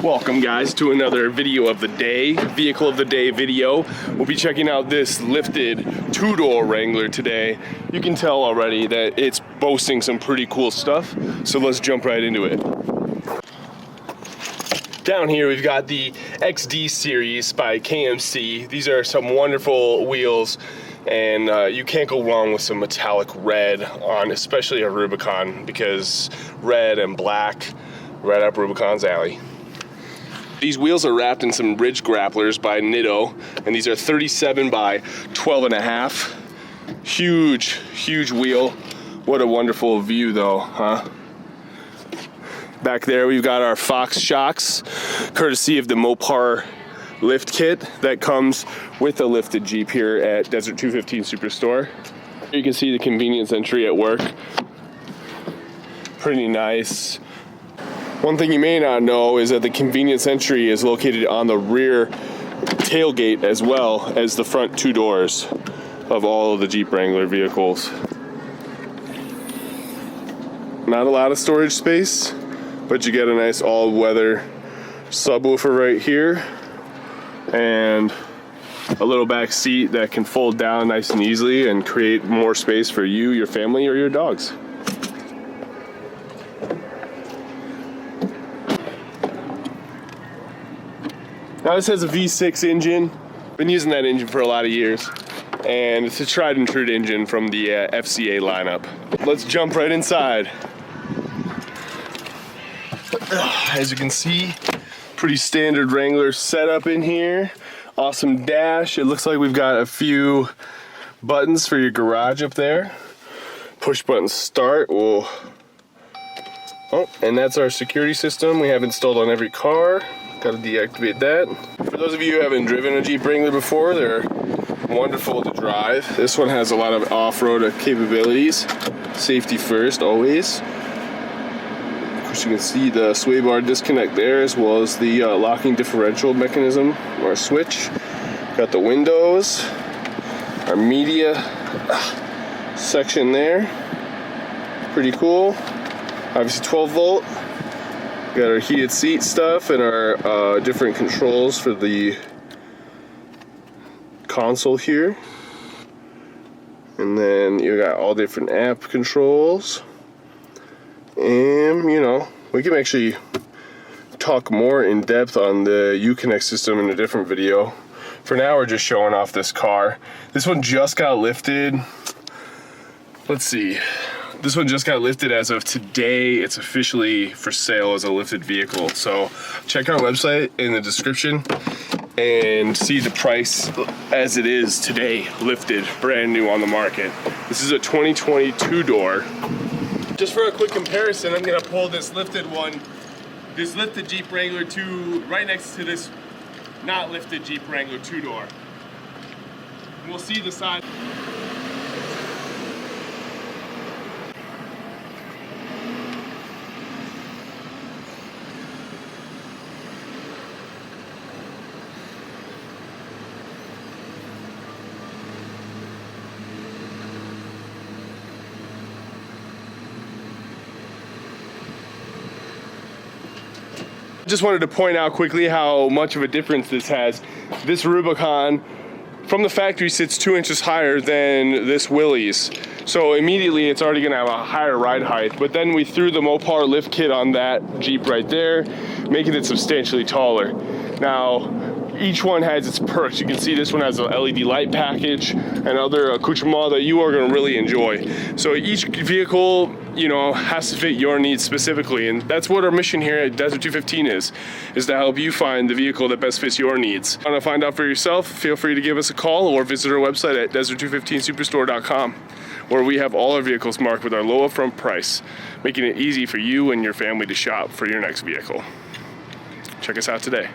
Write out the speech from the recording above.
Welcome guys to another video of the day, vehicle of the day video. We'll be checking out this lifted two-door Wrangler today. You can tell already that it's boasting some pretty cool stuff, so let's jump right into it. Down here we've got the XD series by KMC. These are some wonderful wheels, and you can't go wrong with some metallic red on especially a Rubicon, because red and black right up Rubicon's alley. These wheels are wrapped in some ridge grapplers by Nitto, and these are 37 by 12.5. Huge wheel. What a wonderful view though, huh? Back there we've got our Fox shocks, courtesy of the Mopar lift kit that comes with a lifted Jeep here at Desert 215 Superstore. You can see the convenience entry at work. Pretty nice. One thing you may not know is that the convenience entry is located on the rear tailgate as well as the front two doors of all of the Jeep Wrangler vehicles. Not a lot of storage space, but you get a nice all-weather subwoofer right here and a little back seat that can fold down nice and easily and create more space for you, your family, or your dogs. Now this has a V6 engine. Been using that engine for a lot of years, and it's a tried and true engine from the FCA lineup. Let's jump right inside. As you can see, pretty standard Wrangler setup in here. Awesome dash. It looks like we've got a few buttons for your garage up there. Push button start. Whoa. Oh, and that's our security system we have installed on every car. Gotta deactivate that. For those of you who haven't driven a Jeep Wrangler before, they're wonderful to drive. This one has a lot of off-road capabilities. Safety first, always. Of course, you can see the sway bar disconnect there, as well as the locking differential mechanism, or switch. Got the windows, our media section there. Pretty cool. Obviously 12 volt. Got our heated seat stuff and our different controls for the console here. And then you got all different app controls. And, you know, we can actually talk more in depth on the Uconnect system in a different video. For now, we're just showing off this car. This one just got lifted. Let's see. This one just got lifted as of today. It's officially for sale as a lifted vehicle. So check our website in the description and see the price as it is today, lifted, brand new on the market. This is a 2022 door. Just for a quick comparison, I'm gonna pull this lifted one, this lifted Jeep Wrangler 2 right next to this not lifted Jeep Wrangler 2-door. We'll see the side. Just wanted to point out quickly how much of a difference this has. This Rubicon from the factory sits 2 inches higher than this Willys. So immediately it's already gonna have a higher ride height, but then we threw the Mopar lift kit on that Jeep right there, making it substantially taller. Now, each one has its perks. You can see this one has an LED light package and other accoutrements that you are gonna really enjoy. So each vehicle, you know, has to fit your needs specifically, and that's what our mission here at Desert 215 is to help you find the vehicle that best fits your needs. Want to find out for yourself? Feel free to give us a call or visit our website at desert215superstore.com, where we have all our vehicles marked with our low upfront price, making it easy for you and your family to shop for your next vehicle. Check us out today.